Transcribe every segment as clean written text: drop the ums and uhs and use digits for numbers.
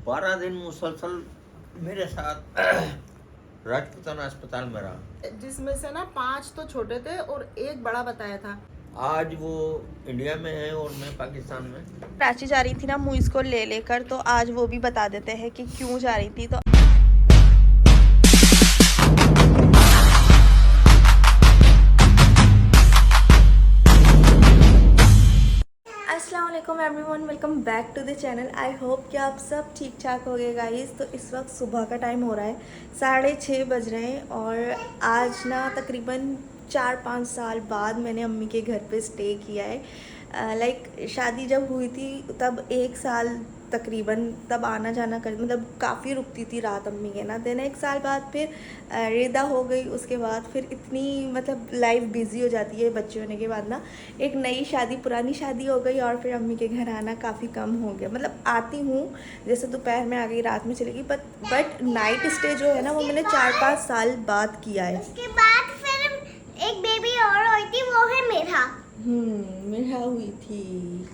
12 दिन मुसलसल मेरे साथ राजपूताना अस्पताल में रहा, जिसमें से ना 5 तो छोटे थे और एक बड़ा बताया था। आज वो इंडिया में है और मैं पाकिस्तान में। प्राची जा रही थी ना मुइस को ले लेकर, तो आज वो भी बता देते हैं कि क्यों जा रही थी। तो अस्सलाम वालेकुम everyone, welcome back to the channel. I hope कि आप सब ठीक ठाक हो गए गाइस। तो इस वक्त सुबह का टाइम हो रहा है, 6:30 बज रहे हैं और आज ना तकरीबन 4-5 साल बाद मैंने अम्मी के घर पे स्टे किया है। लाइक शादी जब हुई थी तब 1 साल तकरीबन तब आना जाना कर, मतलब काफ़ी रुकती थी रात अम्मी के ना। देन 1 साल बाद फिर रिदा हो गई, उसके बाद फिर इतनी मतलब लाइफ बिजी हो जाती है बच्चे होने के बाद ना। एक नई शादी, पुरानी शादी हो गई और फिर अम्मी के घर आना काफ़ी कम हो गया। मतलब आती हूँ, जैसे दोपहर में आ गई, रात में चली गई, बट नाइट स्टे जो है ना वो मैंने 4-5 साल बाद किया है। उसके बाद फिर एक बेबी और हुई थी, वो है मेरा। मेरा हुई थी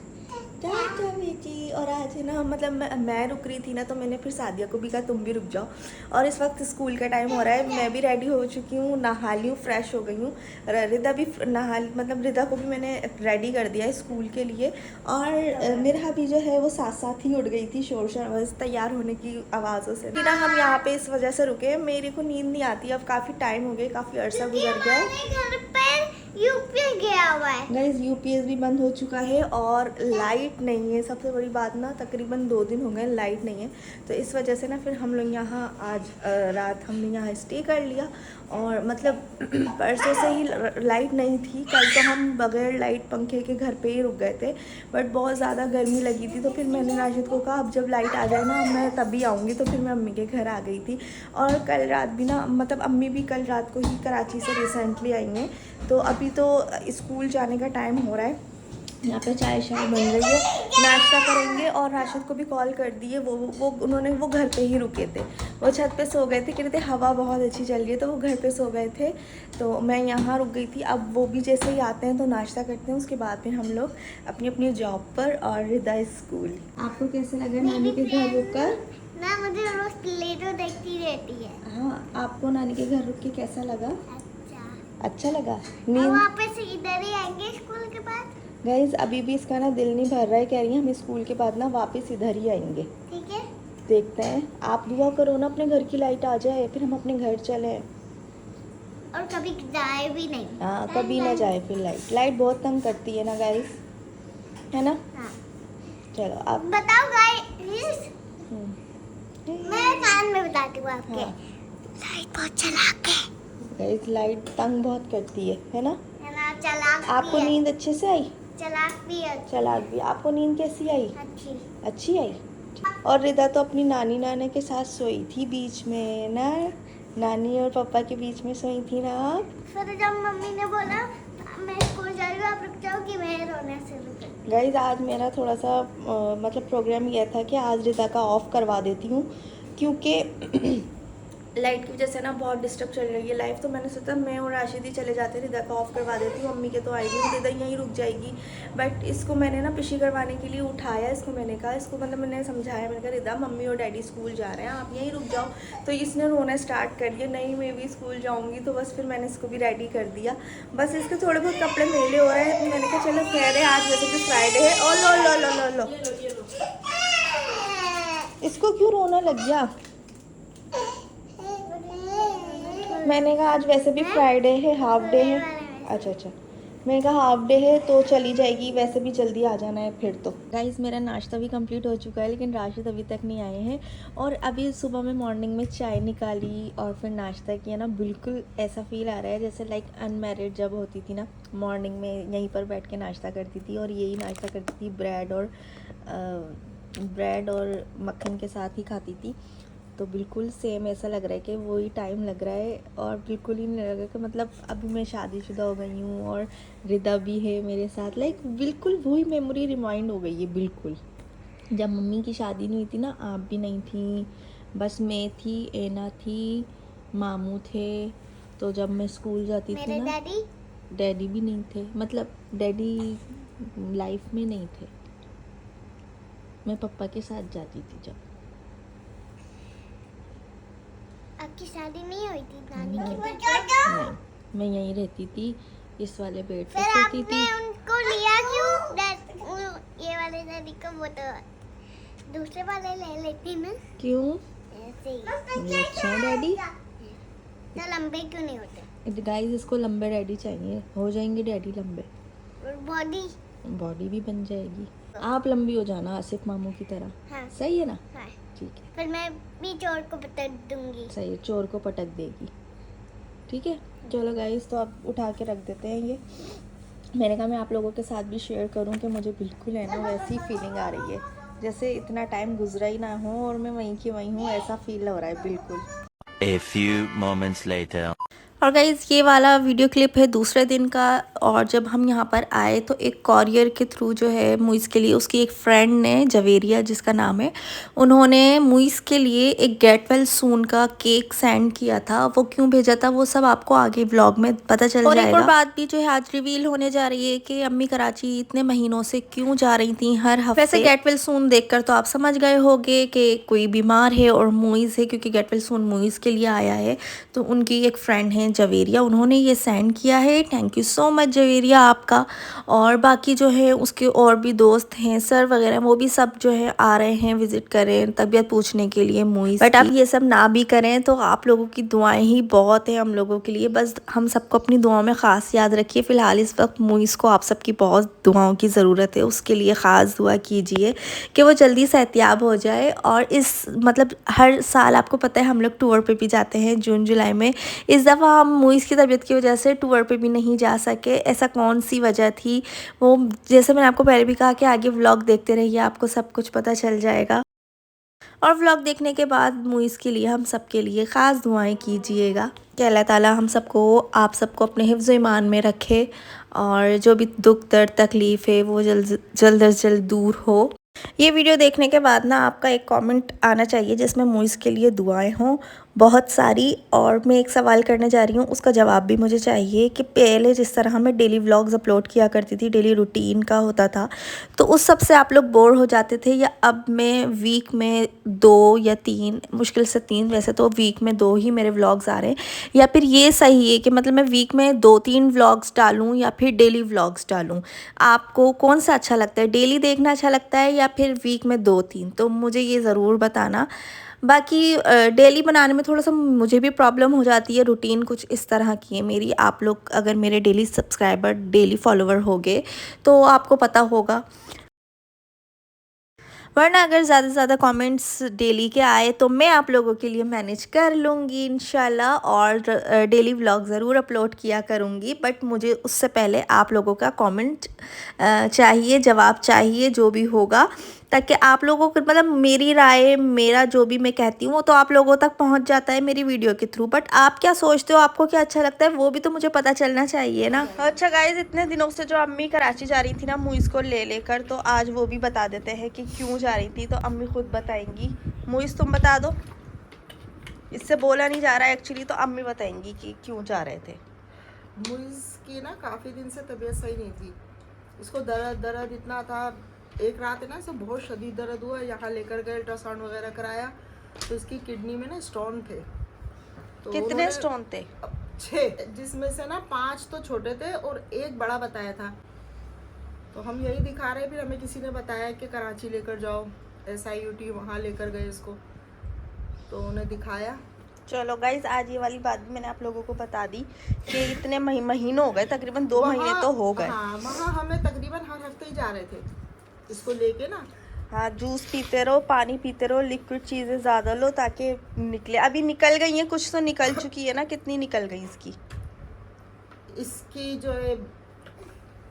टाटा बेटी। और आज है ना, मतलब मैं रुक रही थी ना, तो मैंने फिर सादिया को भी कहा तुम भी रुक जाओ। और इस वक्त स्कूल का टाइम हो रहा है, मैं भी रेडी हो चुकी हूँ, नहा ली हूँ, फ्रेश हो गई हूँ। रिदा भी नहा, मतलब रिदा को भी मैंने रेडी कर दिया है स्कूल के लिए। और मेरा भी जो है वो साथ साथ ही उठ गई थी शोर शराबा तैयार होने की आवाज़ों से। फिर ना हम यहाँ पे इस वजह से रुके, मेरे को नींद नहीं आती, अब काफ़ी टाइम हो गया, काफ़ी अरसा गुजर गया है। घर पर यूपीएस गया हुआ है। गाइस यूपीएस भी बंद हो चुका है और लाइट नहीं है। सबसे बड़ी बात ना, तकरीबन 2 दिन हो गए लाइट नहीं है, तो इस वजह से ना फिर हम लोग यहाँ आज रात हमने यहाँ स्टे कर लिया। और मतलब परसों से ही लाइट नहीं थी, कल तो हम बगैर लाइट पंखे के घर पे ही रुक गए थे, बट बहुत ज़्यादा गर्मी लगी थी। तो फिर मैंने राशिद को कहा अब जब लाइट आ जाए ना मैं तभी आऊँगी, तो फिर मैं अम्मी के घर आ गई थी। और कल रात भी ना, मतलब अम्मी भी कल रात को ही कराची से रिसेंटली आई हैं, तो अभी तो स्कूल जाने का टाइम हो रहा है। यहाँ पे चाय शाय बन रही है, नाश्ता करेंगे। और राशिद को भी कॉल कर दिए, वो उन्होंने वो घर पे ही रुके थे, वो छत पे सो गए थे, कह रहे थे हवा बहुत अच्छी चल रही है, तो वो घर पे सो गए थे। तो मैं यहाँ रुक गई थी। अब वो भी जैसे ही आते हैं तो नाश्ता करते हैं, उसके बाद फिर हम लोग अपनी अपनी जॉब पर और रिदा स्कूल। आपको कैसे लगा नानी के घर रुक कर? ना मुझे रोज प्लेटो देखती रहती है। हाँ, आपको नानी के घर रुक के कैसा लगा? अच्छा लगा। अब नींद वापस इधर ही आएंगे स्कूल के बाद। गाइज अभी भी इसका ना दिल नहीं भर रहा है, कह रही है हम स्कूल के बाद ना वापस इधर ही आएंगे। ठीक है, देखते हैं, आप दुआ करो ना अपने घर की लाइट आ जाए, फिर हम अपने घर चले। और कभी जाए भी नहीं। हाँ, कभी ना जाए फिर लाइट बहुत तंग करती है ना गाइज, है ना। हाँ। चलो आप बताओ गाइस, हम्म। मैं कान में बताती हूँ आपके। हाँ। लाइट बहुत चलाक है गाइज लाइट तंग बहुत करती है ना। है ना, चलाक आपको भी है। नींद अच्छे से आई? चलाक भी है। चलाक भी। आपको नींद कैसी आई? अच्छी। अच्छी आई। और रिदा तो अपनी नानी नाना के साथ सोई थी बीच में ना, नानी और पापा के बीच में सोई थी ना आप। फिर जब मम्मी ने बोला मैं स्कूल जा रही हूँ, आप रुक जाओ, कि मैं रोने से रुक गई। गाइज आज मेरा थोड़ा सा मतलब प्रोग्राम ये था कि आज रिदा का ऑफ करवा देती हूँ, क्योंकि लाइट की वजह से ना बहुत डिस्टर्ब चल रही है लाइफ। तो मैंने सोचा मैं और राशिद ही चले जाते, रिदा का ऑफ करवा देती हूँ। मम्मी के तो आई नहीं, रिदा यहीं रुक जाएगी। बट इसको मैंने ना पिशी करवाने के लिए उठाया, इसको मैंने कहा, इसको मतलब मैंने समझाया, मैंने कहा रिदा मम्मी और डैडी स्कूल जा रहे हैं, आप यहीं रुक जाओ। तो इसने रोना स्टार्ट कर दिया, नहीं मैं भी स्कूल जाऊँगी। तो बस फिर मैंने इसको भी रेडी कर दिया। बस इसके थोड़े बहुत कपड़े मेले हो रहे हैं, तो मैंने कहा चलो कह रहे आज वैसे भी फ्राइडे है। और लो लो लो लो लो, इसको क्यों रोना लग गया? मैंने कहा आज वैसे भी फ्राइडे है, हाफ डे है। अच्छा अच्छा, मैंने कहा हाफ डे है तो चली जाएगी, वैसे भी जल्दी आ जाना है फिर तो। गाइस मेरा नाश्ता भी कंप्लीट हो चुका है, लेकिन राशिद अभी तक नहीं आए हैं। और अभी सुबह में मॉर्निंग में चाय निकाली और फिर नाश्ता किया ना, बिल्कुल ऐसा फील आ रहा है जैसे लाइक अनमैरिड जब होती थी ना, मॉर्निंग में यहीं पर बैठ के नाश्ता करती थी और यही नाश्ता करती थी, ब्रेड और मक्खन के साथ ही खाती थी। तो बिल्कुल सेम ऐसा लग रहा है कि वही टाइम लग रहा है, और बिल्कुल ही नहीं लग रहा कि मतलब अभी मैं शादीशुदा हो गई हूँ और रिदा भी है मेरे साथ। लाइक बिल्कुल वही मेमोरी रिमाइंड हो गई है बिल्कुल। जब मम्मी की शादी नहीं हुई थी ना, आप भी नहीं थी, बस मैं थी, एना थी, मामू थे। तो जब मैं स्कूल जाती थी मेरे ना, डैडी भी नहीं थे, मतलब डैडी लाइफ में नहीं थे, मैं पापा के साथ जाती थी जब। आपकी शादी नहीं हुई थी नानी की बेटी? नहीं, मैं यहीं रहती थी, इस वाले बेड पे फिर सोती आपने थी। उनको लिया क्यों? ये वाले दादी को वो तो दूसरे वाले ले लेती ना क्यों? ऐसे ही। ये अच्छा है डैडी। तो लंबे क्यों नहीं होते? गाइस इसको लंबे डैडी चाहिए, हो जाएंगे डैडी लंबे, और बॉडी? बॉडी भी बन जाएगी। आप लंबी हो जाना आसिफ मामू की तरह, हाँ सही है ना? हाँ। ठीक है, फिर मैं भी चोर को पटक दूंगी। सही है, चोर को पटक देगी। ठीक है, चलो गाइस, तो आप उठा के रख देते हैं ये। मैंने कहा मैं आप लोगों के साथ भी शेयर करूं कि मुझे बिल्कुल है ना वैसी फीलिंग आ रही है, जैसे इतना टाइम गुजरा ही ना हो और मैं वहीं की वहीं हूँ, ऐसा फील हो रहा है बिल्कुल। A few moments later. और गाइज़ ये वाला वीडियो क्लिप है दूसरे दिन का, और जब हम यहाँ पर आए तो एक कॉरियर के थ्रू जो है मुइज़ के लिए, उसकी एक फ्रेंड ने, जवेरिया जिसका नाम है, उन्होंने मुइज़ के लिए एक गेट वेल सून का केक सेंड किया था। वो क्यों भेजा था वो सब आपको आगे व्लॉग में पता चल जाएगा। एक और बात भी जो है आज रिवील होने जा रही है कि अम्मी कराची इतने महीनों से क्यों जा रही थी हर हफ्ते। वैसे गेट वेल सून देखकर तो आप समझ गए होंगे कि कोई बीमार है और मुइज़ है, क्योंकि गेट वेल सून मुइज़ के लिए आया है। तो उनकी एक फ्रेंड है जवेरिया, उन्होंने ये सेंड किया है। Thank you so much Javeria आपका। और बाकी जो है उसके और भी दोस्त हैं, सर वगैरह, वो भी सब जो है आ रहे हैं विजिट करें, तबीयत पूछने के लिए मुइज़। बट आप ये सब ना भी करें तो आप लोगों की दुआएं ही बहुत है हम लोगों के लिए, बस हम सबको अपनी दुआओं में ख़ास याद रखिए। फ़िलहाल इस वक्त मुइज़ को आप सबकी बहुत दुआओं की ज़रूरत है, उसके लिए ख़ास दुआ कीजिए कि वो जल्दी सेहतियाब हो जाए। और इस मतलब हर साल आपको पता है हम लोग टूर पे भी जाते हैं जून जुलाई में। इस दफ़ा हम मुइज़ की तबीयत की वजह से टूर पे भी नहीं जा सके। ऐसा कौन सी वजह थी वो, जैसे मैंने आपको पहले भी कहा कि आगे व्लॉग देखते रहिए, आपको सब कुछ पता चल जाएगा। और व्लॉग देखने के बाद मुइज़ के लिए हम सब के लिए ख़ास दुआएं कीजिएगा कि अल्लाह ताला हम सबको, आप सबको अपने हिफ्ज़ ईमान में रखे, और जो भी दुख दर्द तकलीफ़ है वो जल्द अज जल्द दूर हो। ये वीडियो देखने के बाद ना आपका एक कमेंट आना चाहिए जिसमें मुइज़ के लिए दुआएं हों बहुत सारी। और मैं एक सवाल करने जा रही हूँ, उसका जवाब भी मुझे चाहिए कि पहले जिस तरह मैं डेली व्लॉग्स अपलोड किया करती थी, डेली रूटीन का होता था, तो उस सब से आप लोग बोर हो जाते थे, या अब मैं वीक में 2 या 3, मुश्किल से 3, वैसे तो वीक में 2 ही मेरे व्लॉग्स आ रहे हैं, या फिर ये सही है कि मतलब मैं वीक में 2-3 व्लॉग्स डालूँ या फिर डेली व्लॉग्स डालूँ? आपको कौन सा अच्छा लगता है, डेली देखना अच्छा लगता है या फिर वीक में 2-3? तो मुझे ये ज़रूर बताना। बाकी डेली बनाने में थोड़ा सा मुझे भी प्रॉब्लम हो जाती है, रूटीन कुछ इस तरह की है मेरी। आप लोग अगर मेरे डेली सब्सक्राइबर, डेली फॉलोवर होंगे तो आपको पता होगा, वरना अगर ज़्यादा से ज़्यादा कमेंट्स डेली के आए तो मैं आप लोगों के लिए मैनेज कर लूँगी इंशाल्लाह, और डेली व्लॉग ज़रूर अपलोड किया करूँगी। बट मुझे उससे पहले आप लोगों का कमेंट चाहिए, जवाब चाहिए, जो भी होगा, ताकि आप लोगों को मतलब मेरी राय, मेरा जो भी मैं कहती हूँ वो तो आप लोगों तक पहुँच जाता है मेरी वीडियो के थ्रू। बट आप क्या सोचते हो, आपको क्या अच्छा लगता है, वो भी तो मुझे पता चलना चाहिए ना। अच्छा गाइज, इतने दिनों से जो अम्मी कराची जा रही थी ना मुइज़ को ले लेकर, तो आज वो भी बता देते हैं कि क्यों जा रही थी। तो अम्मी खुद बताएंगी। मुइज़ तुम बता दो, इससे बोला नहीं जा रहा है एक्चुअली, तो अम्मी बताएंगी कि क्यों जा रहे थे। मुइज़ की ना काफ़ी दिन से तबीयत सही नहीं थी, इसको दर्द इतना था। एक रात है ना इसे बहुत शदीद दर्द हुआ, यहाँ लेकर गए, अल्ट्रासाउंड वगैरह कराया तो इसकी किडनी में ना स्टोन थे। तो कितने स्टोन थे? 6, जिसमें से ना 5 तो छोटे थे और 1 बड़ा बताया था। तो हम यही दिखा रहे, फिर हमें किसी ने बताया कि कराची लेकर जाओ, SIUT वहाँ लेकर गए इसको, तो उन्हें दिखाया। चलो गाइज, आज ये वाली बात भी मैंने आप लोगों को बता दी कि इतने महीनों हो गए, तकरीबन 2 महीने तो हो गए। हाँ, वहाँ हमें तकरीबन हर हफ्ते ही जा रहे थे इसको लेके ना। हाँ, जूस पीते रहो, पानी पीते रहो, लिक्विड चीज़ें ज़्यादा लो ताकि निकले। अभी निकल गई हैं कुछ, तो निकल चुकी है ना, कितनी निकल गई इसकी जो है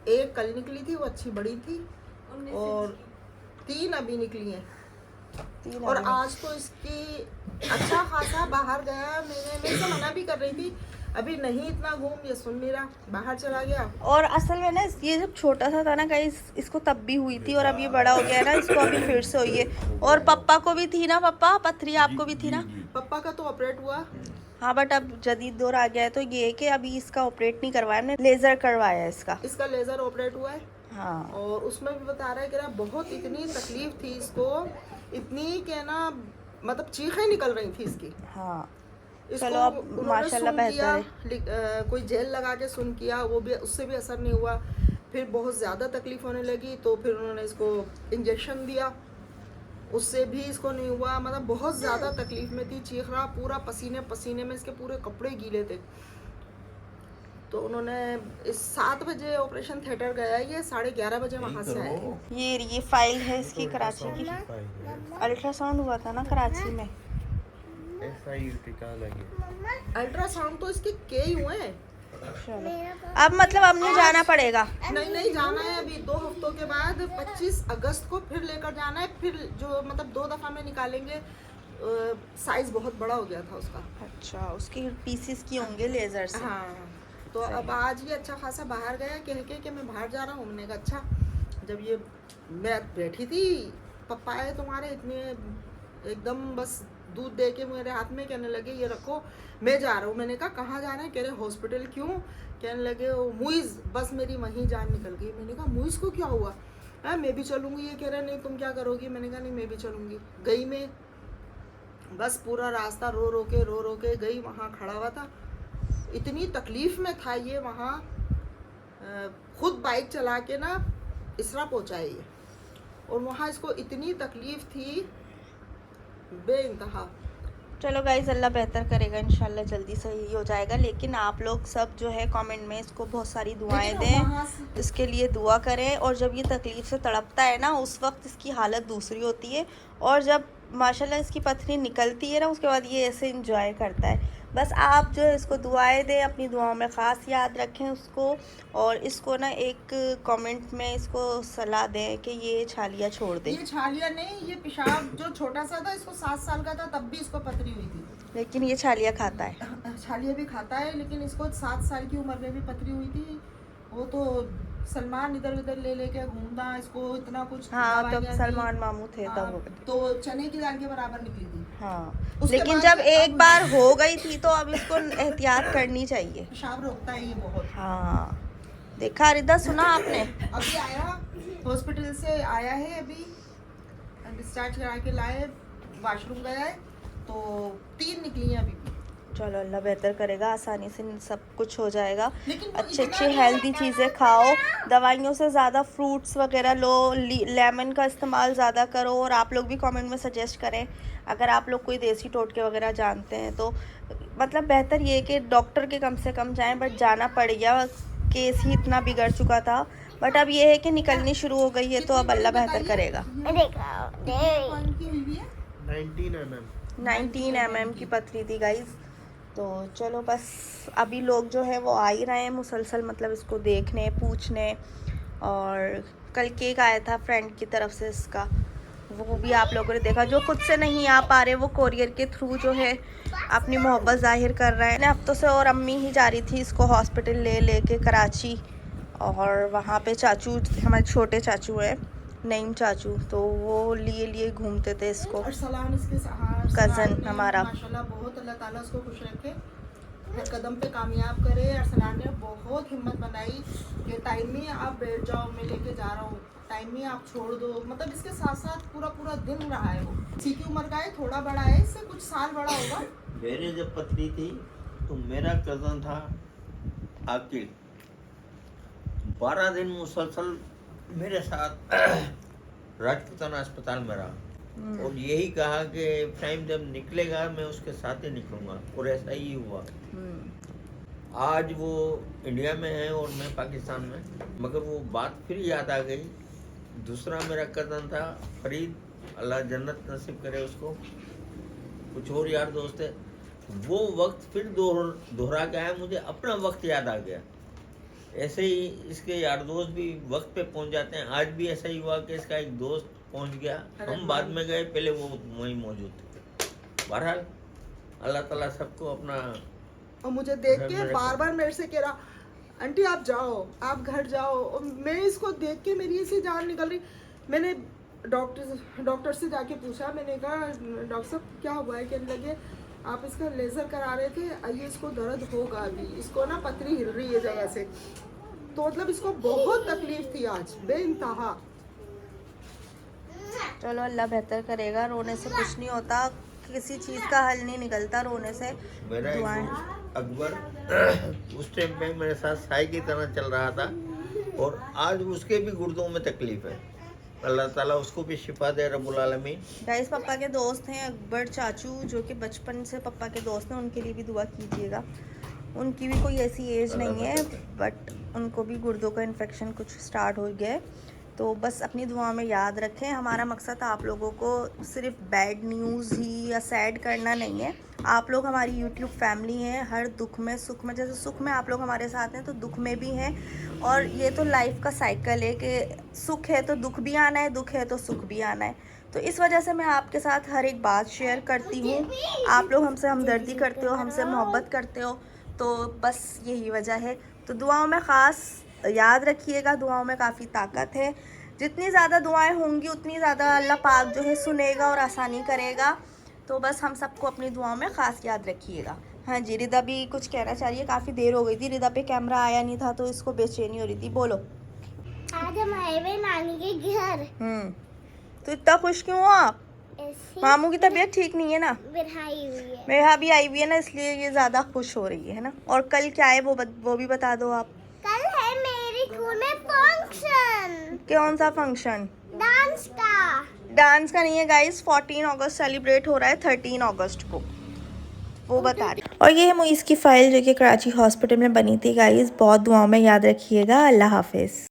1 कल निकली थी, वो अच्छी बड़ी थी, और 3 अभी निकली हैं। और आज तो इसकी अच्छा खासा बाहर गया, मैं से मना भी कर रही थी, अभी नहीं इतना घूम, ये सुन नहीं रहा, बाहर चला गया। और असल में ना ये जब छोटा सा था ना गाइस, इसको तब भी हुई थी, और अब ये बड़ा हो गया है ना, इसको अभी फिर से हुई है। और पप्पा को भी थी ना, पप्पा पथरी आपको भी थी ना? पप्पा का तो ऑपरेट हुआ। हाँ, बट अब जदीद दौर आ गया है, तो ये है कि अभी इसका ऑपरेट नहीं करवाया हमने, लेज़र करवाया है इसका लेज़र ऑपरेट हुआ है। हाँ, और उसमें भी बता रहा है कि ना बहुत इतनी तकलीफ थी इसको, इतनी कि ना मतलब चीखें निकल रही थी इसकी। हाँ, चलो अब उन्होंने माशाल्लाह सुन बेहतर किया, कोई जेल लगा के सुन किया, वो भी उससे भी असर नहीं हुआ। फिर बहुत ज़्यादा तकलीफ होने लगी तो फिर उन्होंने इसको इंजेक्शन दिया, उससे भी इसको नहीं हुआ। मतलब बहुत ज़्यादा तकलीफ में थी, चीख रहा पूरा, पसीने पसीने में, इसके पूरे कपड़े गीले थे। तो उन्होंने इस 7 बजे ऑपरेशन थिएटर गया, ये 11:30 बजे वहाँ से आए। ये फाइल है इसकी कराची की, अल्ट्रासाउंड हुआ था ना कराची में। अल्ट्रासाउंड तो इसके कई हुए हैं। चलो अब मतलब अब नहीं जाना पड़ेगा। नहीं जाना है अभी, 2 हफ्तों के बाद 25 अगस्त को फिर लेकर जाना है। फिर जो मतलब 2 दफ़ा में निकालेंगे, साइज बहुत बड़ा हो गया था उसका। अच्छा, उसकी पीसीस की होंगे लेजर से। हाँ, तो अब आज ये अच्छा खासा बाहर गया कह के कि मैं बाहर जा रहा हूँ। हमने कहा अच्छा। जब ये मैं बैठी थी, पप्पा आए तुम्हारे, इतने एकदम बस दूध दे के मेरे हाथ में, कहने लगे ये रखो मैं जा रहा हूँ। मैंने कहा कहाँ जाना है? कह रहे हॉस्पिटल। क्यों? कहने लगे वो मुइज़, बस मेरी वहीं जान निकल गई। मैंने कहा मुइज़ को क्या हुआ? मैं भी चलूँगी। ये कह रहे नहीं तुम क्या करोगी? मैंने कहा नहीं मैं भी चलूँगी। गई मैं, बस पूरा रास्ता रो रो के गई, वहाँ खड़ा हुआ था। इतनी तकलीफ़ में था ये वहाँ, खुद बाइक चला के ना इसरा पहुँचाए ये, और वहाँ इसको इतनी तकलीफ़ थी बेइंतहा। चलो गाइस, अल्लाह बेहतर करेगा, इंशाल्लाह जल्दी सही हो जाएगा। लेकिन आप लोग सब जो है कमेंट में इसको बहुत सारी दुआएं दें, इसके लिए दुआ करें। और जब ये तकलीफ़ से तड़पता है ना, उस वक्त इसकी हालत दूसरी होती है, और जब माशाल्लाह इसकी पथरी निकलती है ना, उसके बाद ये ऐसे इंजॉय करता है। बस आप जो है इसको दुआएं दें, अपनी दुआओं में ख़ास याद रखें उसको। और इसको ना एक कमेंट में इसको सलाह दें कि ये छालिया छोड़ दे। ये छालिया नहीं, ये पेशाब जो छोटा सा था, इसको 7 साल का था तब भी इसको पथरी हुई थी। लेकिन ये छालिया खाता है। छालिया भी खाता है, लेकिन इसको 7 साल की उम्र में भी पथरी हुई थी। वो तो सलमान इधर उधर ले लेके घूमता, इसको इतना कुछ। हाँ, तब सलमान मामू थे तब हो गई। तो चने की दाल के बराबर निकली थी। हाँ, लेकिन जब एक बार हो गई थी तो अब इसको एहतियात करनी चाहिए। पेशाब रोकता है ये बहुत। हाँ, देखा रिदा, सुना आपने? अभी आया हॉस्पिटल से, आया है अभी, डिस्चार्ज करा के लाए, वॉशरूम गया है, तो 3 निकली हैं अभी। चलो अल्लाह बेहतर करेगा, आसानी से सब कुछ हो जाएगा। लेकिन अच्छी हेल्दी चीज़ें खाओ, दवाइयों से ज़्यादा फ्रूट्स वगैरह लो, लेमन का इस्तेमाल ज़्यादा करो। और आप लोग भी कमेंट में सजेस्ट करें अगर आप लोग कोई देसी टोटके वगैरह जानते हैं तो। मतलब बेहतर ये कि डॉक्टर के कम से कम जाएं, बट जाना पड़ गया, केस ही इतना बिगड़ चुका था। बट अब ये है कि निकलनी शुरू हो गई है, तो अब अल्लाह बेहतर करेगा। 19 mm की पथरी थी गाइज। तो चलो बस अभी लोग जो है वो आ ही रहे हैं मुसलसल, मतलब इसको देखने, पूछने। और कल केक आया था फ्रेंड की तरफ से इसका, वो भी आप लोगों ने देखा। जो खुद से नहीं आ पा रहे वो कोरियर के थ्रू जो है अपनी मोहब्बत जाहिर कर रहे हैं। हफ्तों से और अम्मी ही जा रही थी इसको हॉस्पिटल ले के कराची, और वहाँ पे चाचू, हमारे छोटे चाचू हैं, नईम चाचू, तो वो लिए घूमते थे इसको। अरसलान इसके कज़न हमारा। माशाल्लाह बहुत, अल्लाह ताला उसको खुश रखे, हर कदम पे कामयाब करे। अरसलान ने बहुत हिम्मत बनाई कि टाइम में आप बैठ जाओ, मैं लेके जा रहा हूँ, टाइम में आप छोड़ दो। मतलब इसके साथ साथ पूरा दिन रहा है वो। इसी की उम्र का है, थोड़ा बड़ा है, इससे कुछ साल बड़ा होगा। मेरे जब पथरी थी तो मेरा कज़न था आकिल, 12 दिन मुसलसल मेरे साथ राजपुताना अस्पताल में रहा, और यही कहा कि टाइम जब निकलेगा मैं उसके साथ ही निकलूँगा, और ऐसा ही हुआ। आज वो इंडिया में है और मैं पाकिस्तान में, मगर वो बात फिर याद आ गई। दूसरा मेरा कज़न था फरीद, अल्लाह जन्नत नसीब करे उसको, कुछ और यार दोस्त है। वो वक्त फिर दोहरा के आया, मुझे अपना वक्त याद आ गया। ऐसे ही इसके यार दोस्त भी वक्त पे पहुंच जाते हैं। आज भी ऐसा ही हुआ कि इसका एक दोस्त पहुंच गया, हम बाद में गए, पहले वो वहीं मौजूद थे। बहरहाल अल्लाह ताला सबको अपना। और मुझे देख के बार मेरे से कह रहा, आंटी आप जाओ, आप घर जाओ। और मैं इसको देख के मेरी ऐसी जान निकल रही। मैंने डॉक्टर से जाके पूछा, मैंने कहा डॉक्टर साहब क्या हुआ है? कहने लगे आप इसका लेज़र करा रहे थे, आइए इसको दर्द होगा अभी, इसको ना पथरी हिल रही है जगह से। तो मतलब इसको बहुत तकलीफ थी आज बेइंतहा। चलो अल्लाह बेहतर करेगा, रोने से कुछ नहीं होता। किसी चीज़ का हल नहीं निकलता रोने से। मेरा एक दुआएं। दोस्त अकबर उस टाइम पे मेरे साथ साई की तरह चल रहा था, और आज उसके भी गुर्दों में तकलीफ है। अल्लाह ताला उसको भी शिफा दे रब्बुल आलमीन। गाइस पापा के दोस्त हैं अकबर चाचू, जो कि बचपन से पापा के दोस्त हैं, उनके लिए भी दुआ कीजिएगा। उनकी भी कोई ऐसी एज नहीं है, बट उनको भी गुर्दों का इन्फेक्शन कुछ स्टार्ट हो गया है। तो बस अपनी दुआ में याद रखें। हमारा मकसद आप लोगों को सिर्फ बैड न्यूज़ ही या सैड करना नहीं है। आप लोग हमारी यूट्यूब फैमिली हैं, हर दुख में सुख में, जैसे सुख में आप लोग हमारे साथ हैं तो दुख में भी हैं। और ये तो लाइफ का साइकिल है कि सुख है तो दुख भी आना है, दुख है तो सुख भी आना है। तो इस वजह से मैं आपके साथ हर एक बात शेयर करती हूँ। आप लोग हमसे हमदर्दी करते हो, हमसे मोहब्बत करते हो, तो बस यही वजह है। तो दुआओं में ख़ास याद रखिएगा, दुआओं में काफ़ी ताकत है। जितनी ज़्यादा दुआएं होंगी उतनी ज़्यादा अल्लाह पाक जो है सुनेगा और आसानी करेगा। तो बस हम सबको अपनी दुआओं में ख़ास याद रखिएगा। हाँ जी, रिदा भी कुछ कहना चाह रही है। काफ़ी देर हो गई थी, रिदा पे कैमरा आया नहीं था तो इसको बेचैनी हो रही थी। बोलो। आज हम आए हुए नानी के घर। तो इतना खुश क्यों हो आप? ऐसे मामू की तबीयत ठीक नहीं है ना? बिठाई हुई है। मेरे यहाँ भी आई हुई है ना, इसलिए ये ज़्यादा खुश हो रही है ना। और कल क्या है वो भी बता दो आप। कल है मेरी स्कूल में फंक्शन, कौन सा फंक्शन? डांस का। डांस का नहीं है गाइस, 14 अगस्त सेलिब्रेट हो रहा है 13 अगस्त को, वो बता रही। और ये है मुईस की फ़ाइल जो कि कराची हॉस्पिटल में बनी थी गाइस। बहुत दुआओं में याद रखिएगा। अल्लाह हाफिज़।